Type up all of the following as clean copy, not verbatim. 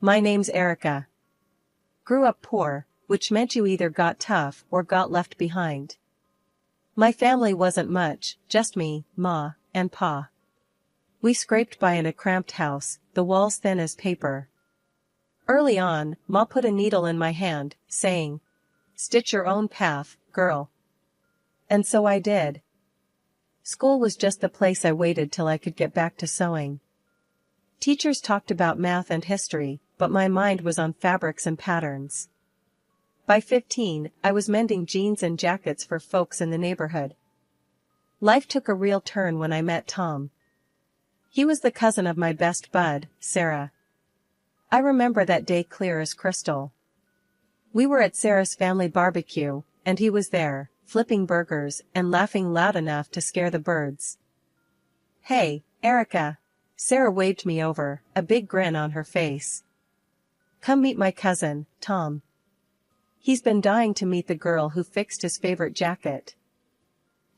My name's Erica. Grew up poor, which meant you either got tough or got left behind. My family wasn't much, just me, Ma, and Pa. We scraped by in a cramped house, the walls thin as paper. Early on, Ma put a needle in my hand, saying, "Stitch your own path, girl." And so I did. School was just the place I waited till I could get back to sewing. Teachers talked about math and history, but my mind was on fabrics and patterns. By 15, I was mending jeans and jackets for folks in the neighborhood. Life took a real turn when I met Tom. He was the cousin of my best bud, Sarah. I remember that day clear as crystal. We were at Sarah's family barbecue, and he was there, flipping burgers and laughing loud enough to scare the birds. "Hey, Erica." Sarah waved me over, a big grin on her face. "Come meet my cousin, Tom. He's been dying to meet the girl who fixed his favorite jacket."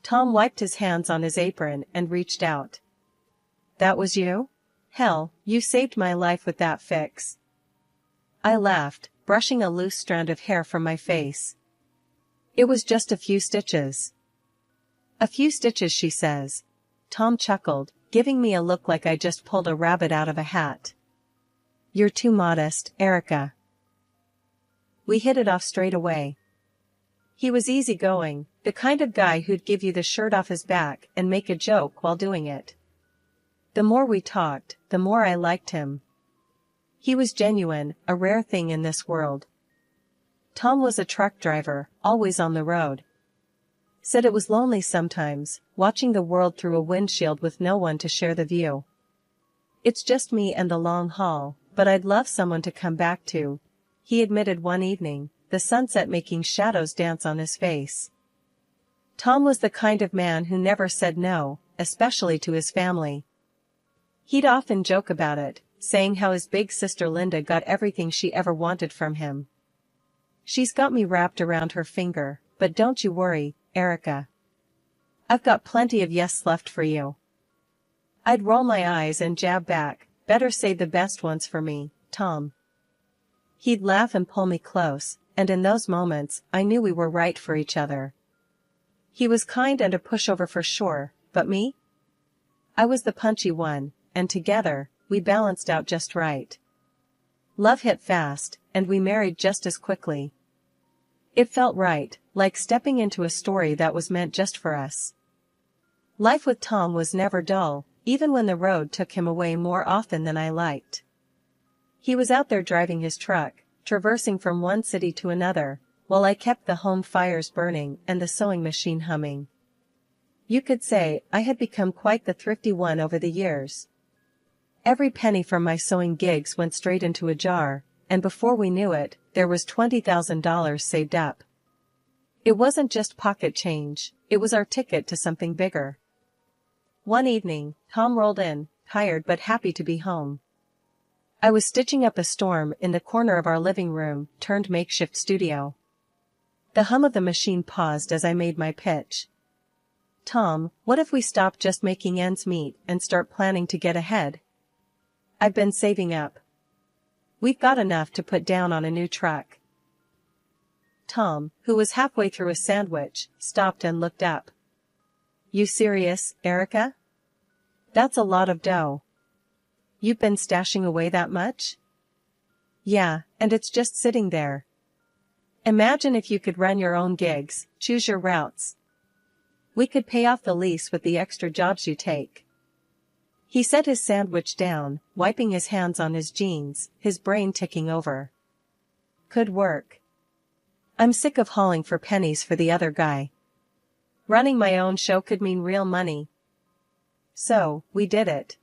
Tom wiped his hands on his apron and reached out. "That was you? Hell, you saved my life with that fix." I laughed, brushing a loose strand of hair from my face. "It was just a few stitches." "A few stitches," she says. Tom chuckled, giving me a look like I just pulled a rabbit out of a hat. "You're too modest, Erica." We hit it off straight away. He was easygoing, the kind of guy who'd give you the shirt off his back and make a joke while doing it. The more we talked, the more I liked him. He was genuine, a rare thing in this world. Tom was a truck driver, always on the road. Said it was lonely sometimes, watching the world through a windshield with no one to share the view. "It's just me and the long haul, but I'd love someone to come back to," he admitted one evening, the sunset making shadows dance on his face. Tom was the kind of man who never said no, especially to his family. He'd often joke about it, saying how his big sister Linda got everything she ever wanted from him. "She's got me wrapped around her finger, but don't you worry, Erica. I've got plenty of yes left for you." I'd roll my eyes and jab back, "Better save the best ones for me, Tom." He'd laugh and pull me close, and in those moments, I knew we were right for each other. He was kind and a pushover for sure, but me? I was the punchy one, and together, we balanced out just right. Love hit fast, and we married just as quickly. It felt right, like stepping into a story that was meant just for us. Life with Tom was never dull, even when the road took him away more often than I liked. He was out there driving his truck, traversing from one city to another, while I kept the home fires burning and the sewing machine humming. You could say I had become quite the thrifty one over the years. Every penny from my sewing gigs went straight into a jar, and before we knew it, there was $20,000 saved up. It wasn't just pocket change, it was our ticket to something bigger. One evening, Tom rolled in, tired but happy to be home. I was stitching up a storm in the corner of our living room turned makeshift studio. The hum of the machine paused as I made my pitch. "Tom, what if we stop just making ends meet and start planning to get ahead? I've been saving up. We've got enough to put down on a new truck." Tom, who was halfway through a sandwich, stopped and looked up. "You serious, Erica? That's a lot of dough. You've been stashing away that much?" "Yeah, and it's just sitting there. Imagine if you could run your own gigs, choose your routes. We could pay off the lease with the extra jobs you take." He set his sandwich down, wiping his hands on his jeans, his brain ticking over. "Could work. I'm sick of hauling for pennies for the other guy. Running my own show could mean real money." So, we did it.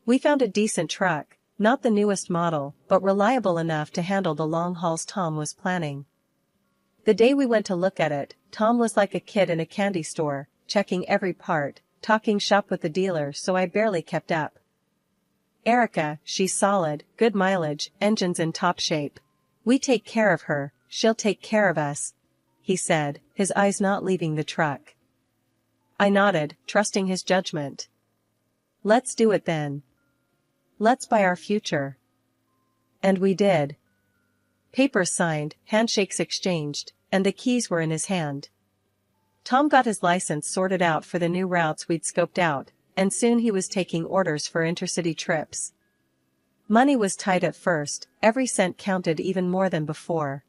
We found a decent truck, not the newest model, but reliable enough to handle the long hauls Tom was planning. The day we went to look at it, Tom was like a kid in a candy store, checking every part, talking shop with the dealer, so I barely kept up. "Erica, she's solid, good mileage, engine's in top shape. We take care of her, she'll take care of us," he said, his eyes not leaving the truck. I nodded, trusting his judgment. "Let's do it then. Let's buy our future." And we did. Papers signed, handshakes exchanged, and the keys were in his hand. Tom got his license sorted out for the new routes we'd scoped out, and soon he was taking orders for intercity trips. Money was tight at first, every cent counted even more than before.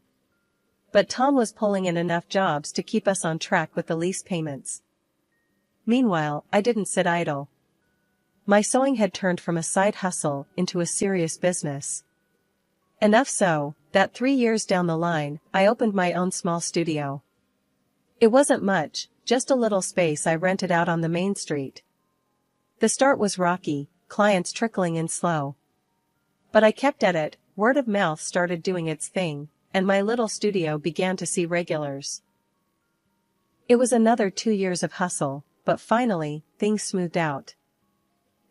But Tom was pulling in enough jobs to keep us on track with the lease payments. Meanwhile, I didn't sit idle. My sewing had turned from a side hustle into a serious business. Enough so, that 3 years down the line, I opened my own small studio. It wasn't much, just a little space I rented out on the main street. The start was rocky, clients trickling in slow. But I kept at it, word of mouth started doing its thing, and my little studio began to see regulars. It was another 2 years of hustle, but finally, things smoothed out.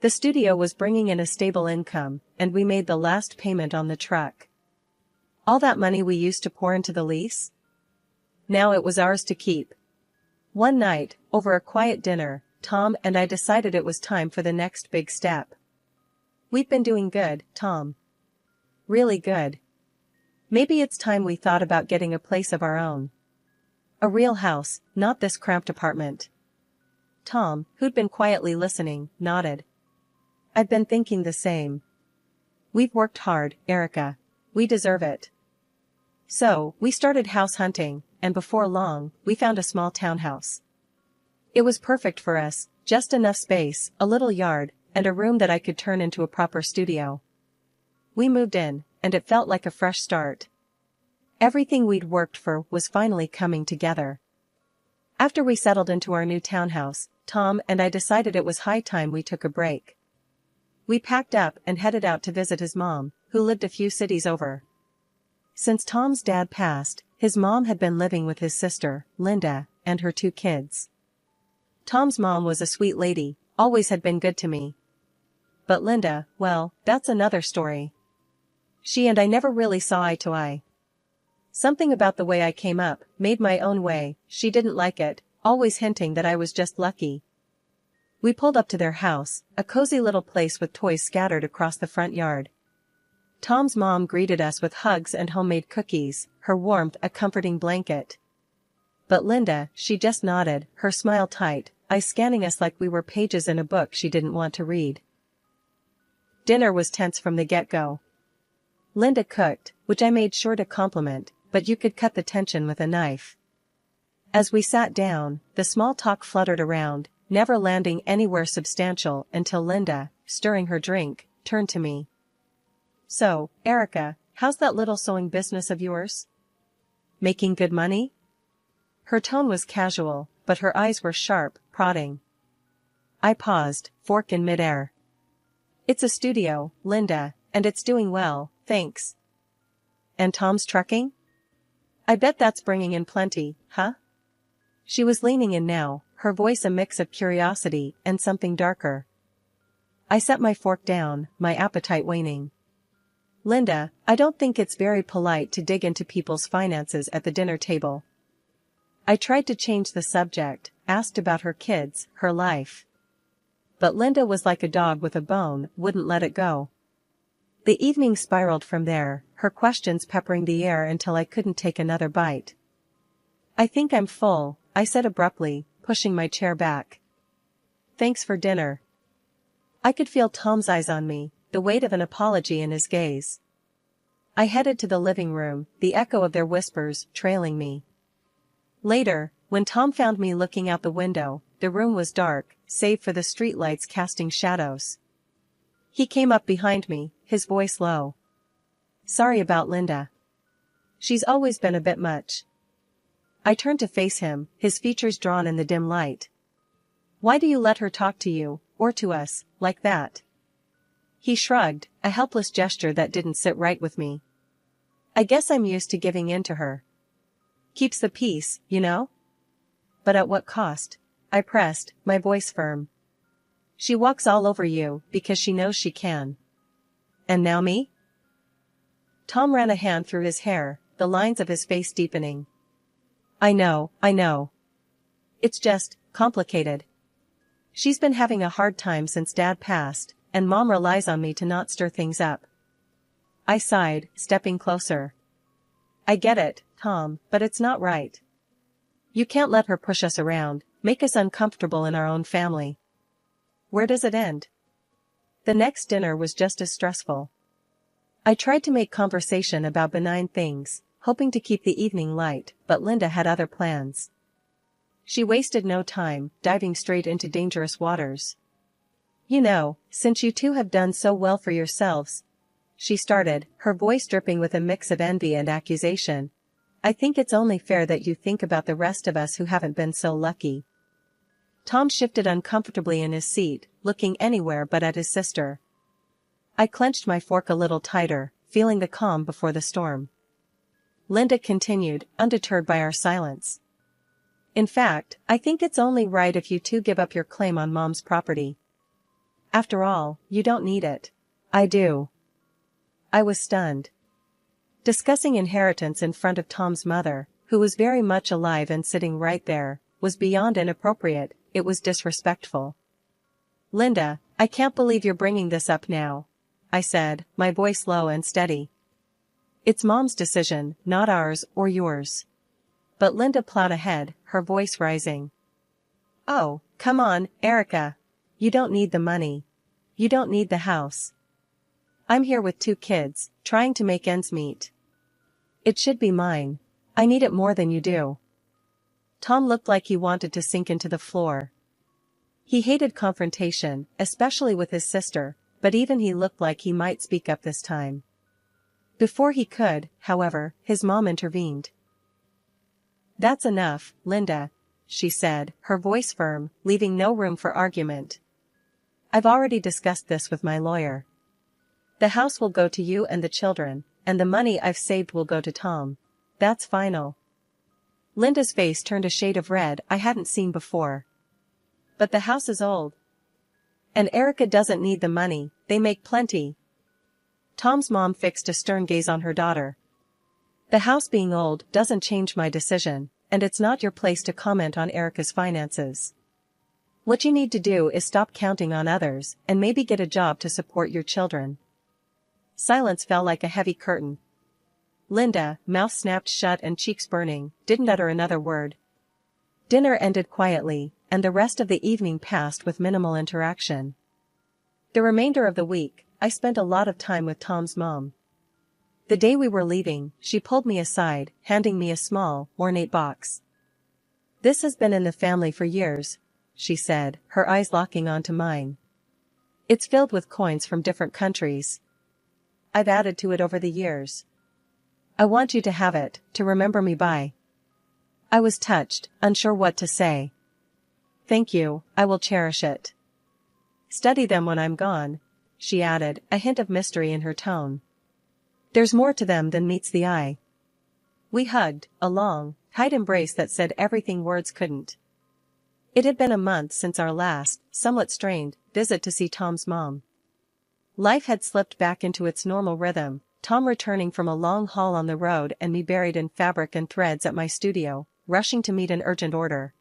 The studio was bringing in a stable income, and we made the last payment on the truck. All that money we used to pour into the lease? Now it was ours to keep. One night, over a quiet dinner, Tom and I decided it was time for the next big step. We've been doing good, Tom. Really good. Maybe it's time we thought about getting a place of our own. A real house, not this cramped apartment. Tom, who'd been quietly listening, nodded. I've been thinking the same. We've worked hard, Erica. We deserve it. So, we started house hunting, and before long, we found a small townhouse. It was perfect for us, just enough space, a little yard, and a room that I could turn into a proper studio. We moved in, and it felt like a fresh start. Everything we'd worked for was finally coming together. After we settled into our new townhouse, Tom and I decided it was high time we took a break. We packed up and headed out to visit his mom, who lived a few cities over. Since Tom's dad passed, his mom had been living with his sister, Linda, and her 2 kids. Tom's mom was a sweet lady, always had been good to me. But Linda, well, that's another story. She and I never really saw eye to eye. Something about the way I came up, made my own way, she didn't like it, always hinting that I was just lucky. We pulled up to their house, a cozy little place with toys scattered across the front yard. Tom's mom greeted us with hugs and homemade cookies, her warmth a comforting blanket. But Linda, she just nodded, her smile tight, eyes scanning us like we were pages in a book she didn't want to read. Dinner was tense from the get-go. Linda cooked, which I made sure to compliment, but you could cut the tension with a knife. As we sat down, the small talk fluttered around, never landing anywhere substantial until Linda, stirring her drink, turned to me. So, Erica, how's that little sewing business of yours? Making good money? Her tone was casual, but her eyes were sharp, prodding. I paused, fork in midair. It's a studio, Linda, and it's doing well, thanks. And Tom's trucking? I bet that's bringing in plenty, huh? She was leaning in now, her voice a mix of curiosity and something darker. I set my fork down, my appetite waning. Linda, I don't think it's very polite to dig into people's finances at the dinner table. I tried to change the subject, asked about her kids, her life. But Linda was like a dog with a bone, wouldn't let it go. The evening spiraled from there, her questions peppering the air until I couldn't take another bite. I think I'm full, I said abruptly, pushing my chair back. Thanks for dinner. I could feel Tom's eyes on me, the weight of an apology in his gaze. I headed to the living room, the echo of their whispers trailing me. Later, when Tom found me looking out the window, the room was dark, save for the streetlights casting shadows. He came up behind me, his voice low. Sorry about Linda. She's always been a bit much. I turned to face him, his features drawn in the dim light. Why do you let her talk to you, or to us, like that? He shrugged, a helpless gesture that didn't sit right with me. I guess I'm used to giving in to her. Keeps the peace, you know? But at what cost? I pressed, my voice firm. She walks all over you, because she knows she can. And now me? Tom ran a hand through his hair, the lines of his face deepening. I know. It's just, complicated. She's been having a hard time since Dad passed, and Mom relies on me to not stir things up. I sighed, stepping closer. I get it, Tom, but it's not right. You can't let her push us around, make us uncomfortable in our own family. Where does it end? The next dinner was just as stressful. I tried to make conversation about benign things, hoping to keep the evening light, but Linda had other plans. She wasted no time, diving straight into dangerous waters. You know, since you two have done so well for yourselves, she started, her voice dripping with a mix of envy and accusation. I think it's only fair that you think about the rest of us who haven't been so lucky. Tom shifted uncomfortably in his seat, looking anywhere but at his sister. I clenched my fork a little tighter, feeling the calm before the storm. Linda continued, undeterred by our silence. In fact, I think it's only right if you two give up your claim on Mom's property. After all, you don't need it. I do. I was stunned. Discussing inheritance in front of Tom's mother, who was very much alive and sitting right there, was beyond inappropriate, it was disrespectful. Linda, I can't believe you're bringing this up now, I said, my voice low and steady. It's Mom's decision, not ours or yours. But Linda plowed ahead, her voice rising. Oh, come on, Erica. You don't need the money. You don't need the house. I'm here with 2 kids, trying to make ends meet. It should be mine. I need it more than you do. Tom looked like he wanted to sink into the floor. He hated confrontation, especially with his sister, but even he looked like he might speak up this time. Before he could, however, his mom intervened. That's enough, Linda, she said, her voice firm, leaving no room for argument. I've already discussed this with my lawyer. The house will go to you and the children, and the money I've saved will go to Tom. That's final. Linda's face turned a shade of red I hadn't seen before. But the house is old. And Erica doesn't need the money, they make plenty. Tom's mom fixed a stern gaze on her daughter. The house being old doesn't change my decision, and it's not your place to comment on Erica's finances. What you need to do is stop counting on others and maybe get a job to support your children. Silence fell like a heavy curtain. Linda, mouth snapped shut and cheeks burning, didn't utter another word. Dinner ended quietly, and the rest of the evening passed with minimal interaction. The remainder of the week, I spent a lot of time with Tom's mom. The day we were leaving, she pulled me aside, handing me a small, ornate box. This has been in the family for years, she said, her eyes locking onto mine. It's filled with coins from different countries. I've added to it over the years. I want you to have it, to remember me by. I was touched, unsure what to say. Thank you, I will cherish it. Study them when I'm gone, she added, a hint of mystery in her tone. There's more to them than meets the eye. We hugged, a long, tight embrace that said everything words couldn't. It had been a month since our last, somewhat strained, visit to see Tom's mom. Life had slipped back into its normal rhythm, Tom returning from a long haul on the road and me buried in fabric and threads at my studio, rushing to meet an urgent order.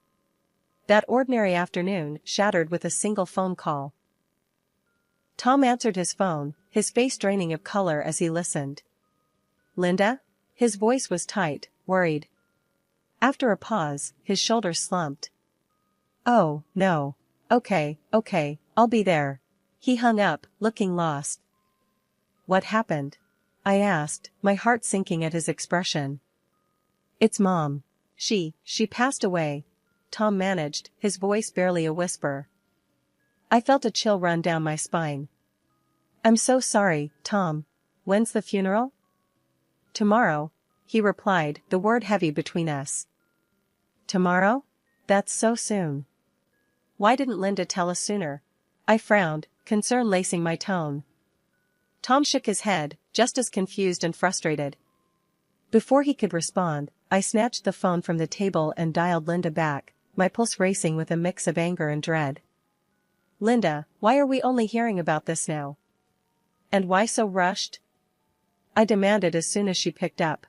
That ordinary afternoon shattered with a single phone call. Tom answered his phone, his face draining of color as he listened. Linda? His voice was tight, worried. After a pause, his shoulders slumped. Oh, no. Okay, I'll be there. He hung up, looking lost. What happened? I asked, my heart sinking at his expression. It's Mom. She passed away, Tom managed, his voice barely a whisper. I felt a chill run down my spine. I'm so sorry, Tom. When's the funeral? Tomorrow, he replied, the word heavy between us. Tomorrow? That's so soon. Why didn't Linda tell us sooner? I frowned, concern lacing my tone. Tom shook his head, just as confused and frustrated. Before he could respond, I snatched the phone from the table and dialed Linda back, my pulse racing with a mix of anger and dread. Linda, why are we only hearing about this now? And why so rushed? I demanded as soon as she picked up.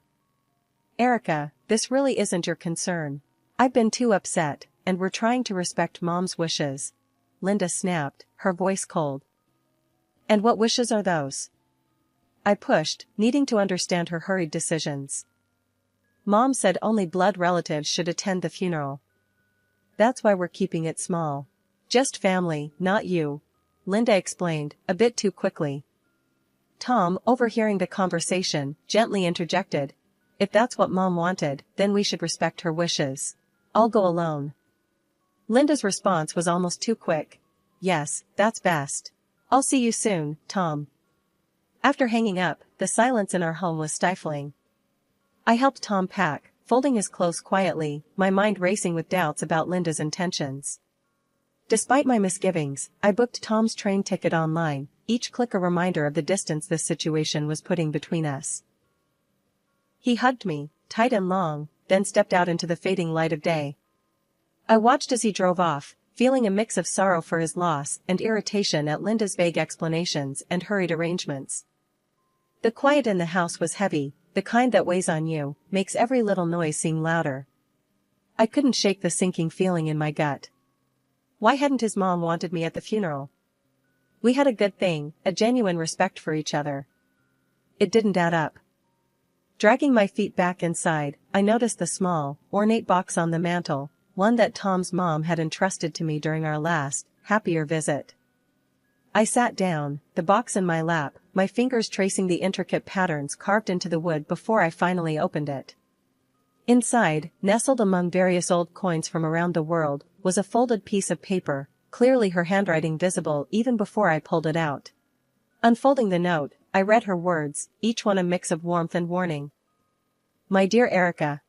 Erica, this really isn't your concern. I've been too upset, and we're trying to respect Mom's wishes. Linda snapped, her voice cold. And what wishes are those? I pushed, needing to understand her hurried decisions. Mom said only blood relatives should attend the funeral. That's why we're keeping it small. Just family, not you, Linda explained, a bit too quickly. Tom, overhearing the conversation, gently interjected. If that's what Mom wanted, then we should respect her wishes. I'll go alone. Linda's response was almost too quick. Yes, that's best. I'll see you soon, Tom. After hanging up, the silence in our home was stifling. I helped Tom pack, folding his clothes quietly, my mind racing with doubts about Linda's intentions. Despite my misgivings, I booked Tom's train ticket online, each click a reminder of the distance this situation was putting between us. He hugged me, tight and long, then stepped out into the fading light of day. I watched as he drove off, feeling a mix of sorrow for his loss and irritation at Linda's vague explanations and hurried arrangements. The quiet in the house was heavy, the kind that weighs on you, makes every little noise seem louder. I couldn't shake the sinking feeling in my gut. Why hadn't his mom wanted me at the funeral? We had a good thing, a genuine respect for each other. It didn't add up. Dragging my feet back inside, I noticed the small, ornate box on the mantel, one that Tom's mom had entrusted to me during our last, happier visit. I sat down, the box in my lap, my fingers tracing the intricate patterns carved into the wood before I finally opened it. Inside, nestled among various old coins from around the world, was a folded piece of paper, clearly her handwriting visible even before I pulled it out. Unfolding the note, I read her words, each one a mix of warmth and warning. My dear Erica.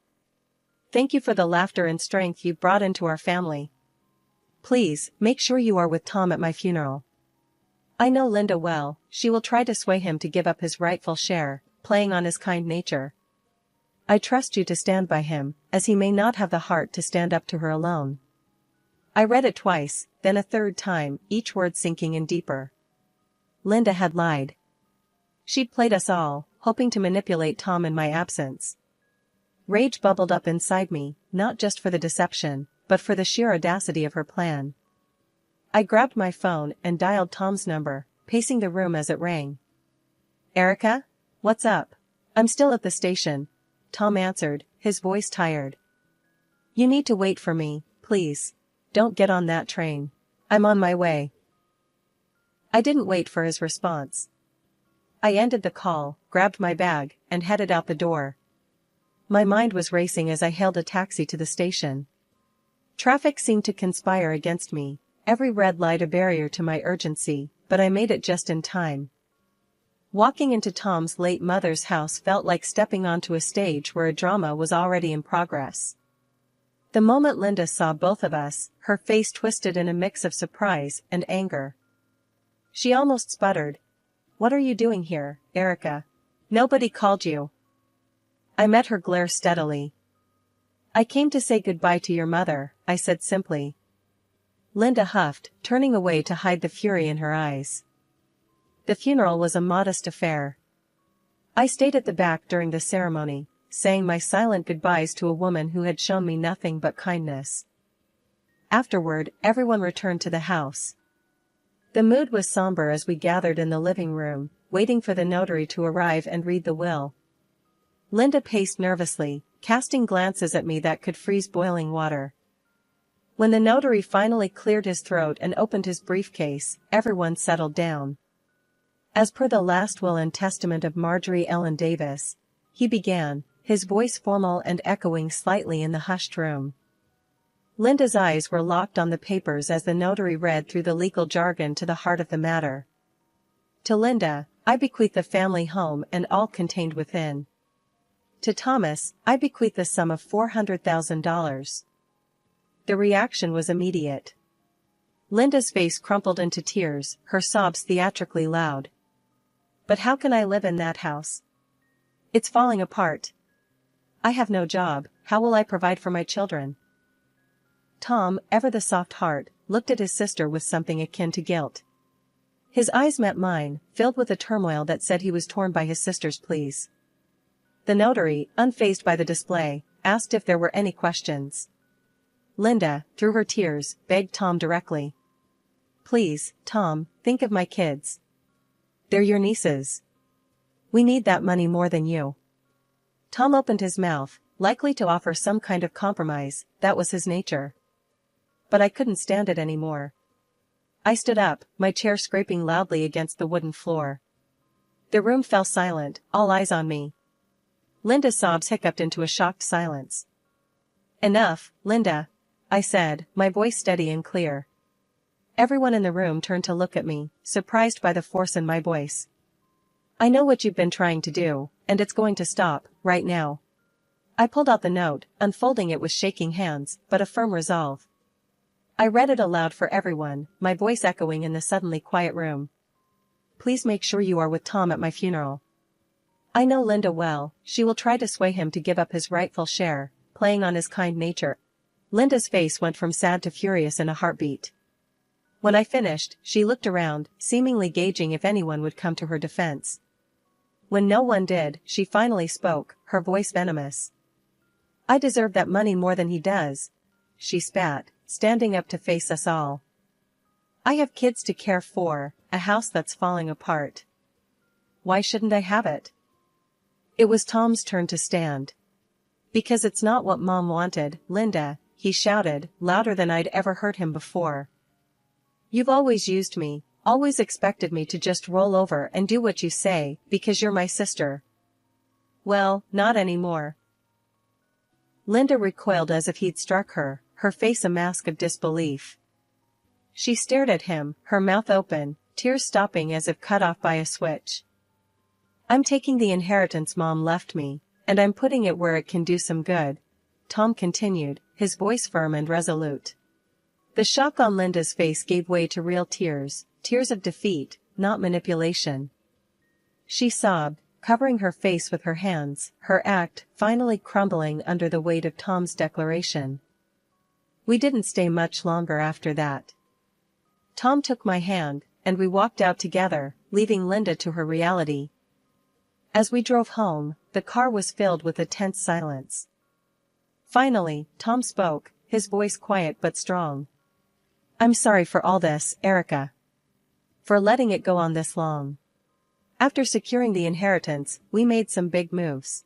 Thank you for the laughter and strength you've brought into our family. Please, make sure you are with Tom at my funeral. I know Linda well, she will try to sway him to give up his rightful share, playing on his kind nature. I trust you to stand by him, as he may not have the heart to stand up to her alone. I read it twice, then a third time, each word sinking in deeper. Linda had lied. She'd played us all, hoping to manipulate Tom in my absence. Rage bubbled up inside me, not just for the deception, but for the sheer audacity of her plan. I grabbed my phone and dialed Tom's number, pacing the room as it rang. Erica? What's up? I'm still at the station, Tom answered, his voice tired. You need to wait for me, please. Don't get on that train. I'm on my way. I didn't wait for his response. I ended the call, grabbed my bag, and headed out the door. My mind was racing as I hailed a taxi to the station. Traffic seemed to conspire against me, every red light a barrier to my urgency, but I made it just in time. Walking into Tom's late mother's house felt like stepping onto a stage where a drama was already in progress. The moment Linda saw both of us, her face twisted in a mix of surprise and anger. She almost sputtered. What are you doing here, Erica? Nobody called you. I met her glare steadily. I came to say goodbye to your mother, I said simply. Linda huffed, turning away to hide the fury in her eyes. The funeral was a modest affair. I stayed at the back during the ceremony, saying my silent goodbyes to a woman who had shown me nothing but kindness. Afterward, everyone returned to the house. The mood was somber as we gathered in the living room, waiting for the notary to arrive and read the will. Linda paced nervously, casting glances at me that could freeze boiling water. When the notary finally cleared his throat and opened his briefcase, everyone settled down. As per the last will and testament of Marjorie Ellen Davis, he began, his voice formal and echoing slightly in the hushed room. Linda's eyes were locked on the papers as the notary read through the legal jargon to the heart of the matter. To Linda, I bequeath the family home and all contained within. To Thomas, I bequeath the sum of $400,000. The reaction was immediate. Linda's face crumpled into tears, her sobs theatrically loud. But how can I live in that house? It's falling apart. I have no job, how will I provide for my children? Tom, ever the soft heart, looked at his sister with something akin to guilt. His eyes met mine, filled with a turmoil that said he was torn by his sister's pleas. The notary, unfazed by the display, asked if there were any questions. Linda, through her tears, begged Tom directly. Please, Tom, think of my kids. They're your nieces. We need that money more than you. Tom opened his mouth, likely to offer some kind of compromise. That was his nature. But I couldn't stand it anymore. I stood up, my chair scraping loudly against the wooden floor. The room fell silent, all eyes on me. Linda's sobs hiccuped into a shocked silence. Enough, Linda, I said, my voice steady and clear. Everyone in the room turned to look at me, surprised by the force in my voice. I know what you've been trying to do, and it's going to stop, right now. I pulled out the note, unfolding it with shaking hands, but a firm resolve. I read it aloud for everyone, my voice echoing in the suddenly quiet room. Please make sure you are with Tom at my funeral. I know Linda well, she will try to sway him to give up his rightful share, playing on his kind nature. Linda's face went from sad to furious in a heartbeat. When I finished, she looked around, seemingly gauging if anyone would come to her defense. When no one did, she finally spoke, her voice venomous. I deserve that money more than he does, she spat, standing up to face us all. I have kids to care for, a house that's falling apart. Why shouldn't I have it? It was Tom's turn to stand. Because it's not what Mom wanted, Linda, he shouted, louder than I'd ever heard him before. You've always used me, always expected me to just roll over and do what you say, because you're my sister. Well, not anymore. Linda recoiled as if he'd struck her, her face a mask of disbelief. She stared at him, her mouth open, tears stopping as if cut off by a switch. I'm taking the inheritance Mom left me, and I'm putting it where it can do some good, Tom continued, his voice firm and resolute. The shock on Linda's face gave way to real tears, tears of defeat, not manipulation. She sobbed, covering her face with her hands, her act finally crumbling under the weight of Tom's declaration. We didn't stay much longer after that. Tom took my hand, and we walked out together, leaving Linda to her reality. As we drove home, the car was filled with a tense silence. Finally, Tom spoke, his voice quiet but strong. I'm sorry for all this, Erica. For letting it go on this long. After securing the inheritance, we made some big moves.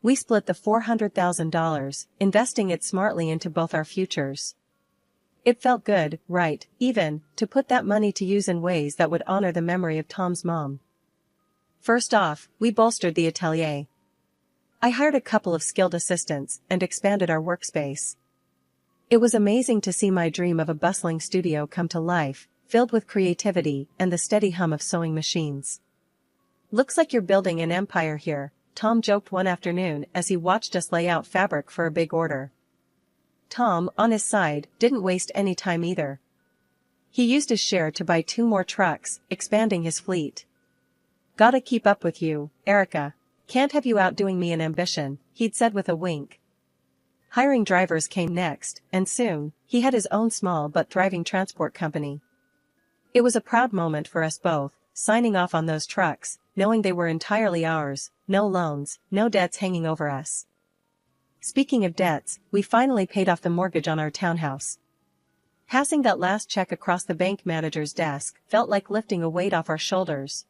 We split the $400,000, investing it smartly into both our futures. It felt good, right, even, to put that money to use in ways that would honor the memory of Tom's mom. First off, we bolstered the atelier. I hired a couple of skilled assistants and expanded our workspace. It was amazing to see my dream of a bustling studio come to life, filled with creativity and the steady hum of sewing machines. Looks like you're building an empire here, Tom joked one afternoon as he watched us lay out fabric for a big order. Tom, on his side, didn't waste any time either. He used his share to buy 2 more trucks, expanding his fleet. Gotta keep up with you, Erica. Can't have you outdoing me in ambition, he'd said with a wink. Hiring drivers came next, and soon, he had his own small but thriving transport company. It was a proud moment for us both, signing off on those trucks, knowing they were entirely ours, no loans, no debts hanging over us. Speaking of debts, we finally paid off the mortgage on our townhouse. Passing that last check across the bank manager's desk felt like lifting a weight off our shoulders.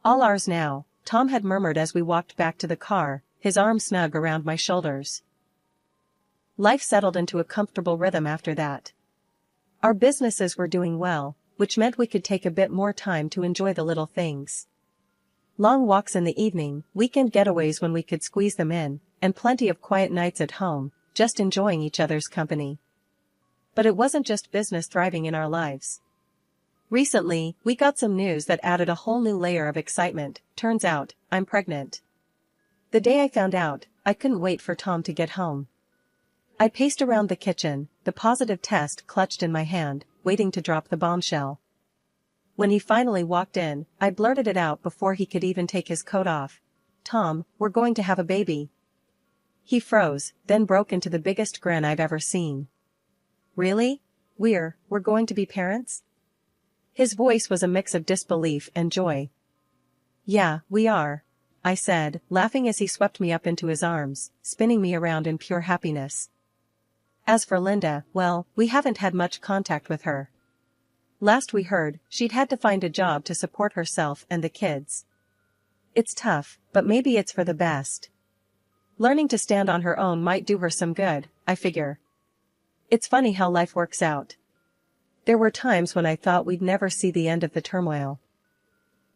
All ours now, Tom had murmured as we walked back to the car, his arm snug around my shoulders. Life settled into a comfortable rhythm after that. Our businesses were doing well, which meant we could take a bit more time to enjoy the little things. Long walks in the evening, weekend getaways when we could squeeze them in, and plenty of quiet nights at home, just enjoying each other's company. But it wasn't just business thriving in our lives. Recently, we got some news that added a whole new layer of excitement. Turns out, I'm pregnant. The day I found out, I couldn't wait for Tom to get home. I paced around the kitchen, the positive test clutched in my hand, waiting to drop the bombshell. When he finally walked in, I blurted it out before he could even take his coat off. Tom, we're going to have a baby. He froze, then broke into the biggest grin I've ever seen. Really? We're going to be parents? His voice was a mix of disbelief and joy. Yeah, we are, I said, laughing as he swept me up into his arms, spinning me around in pure happiness. As for Linda, well, we haven't had much contact with her. Last we heard, she'd had to find a job to support herself and the kids. It's tough, but maybe it's for the best. Learning to stand on her own might do her some good, I figure. It's funny how life works out. There were times when I thought we'd never see the end of the turmoil.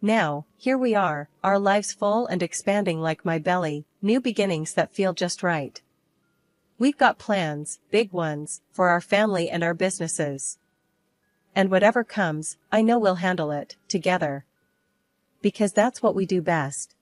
Now, here we are, our lives full and expanding like my belly, new beginnings that feel just right. We've got plans, big ones, for our family and our businesses. And whatever comes, I know we'll handle it, together. Because that's what we do best.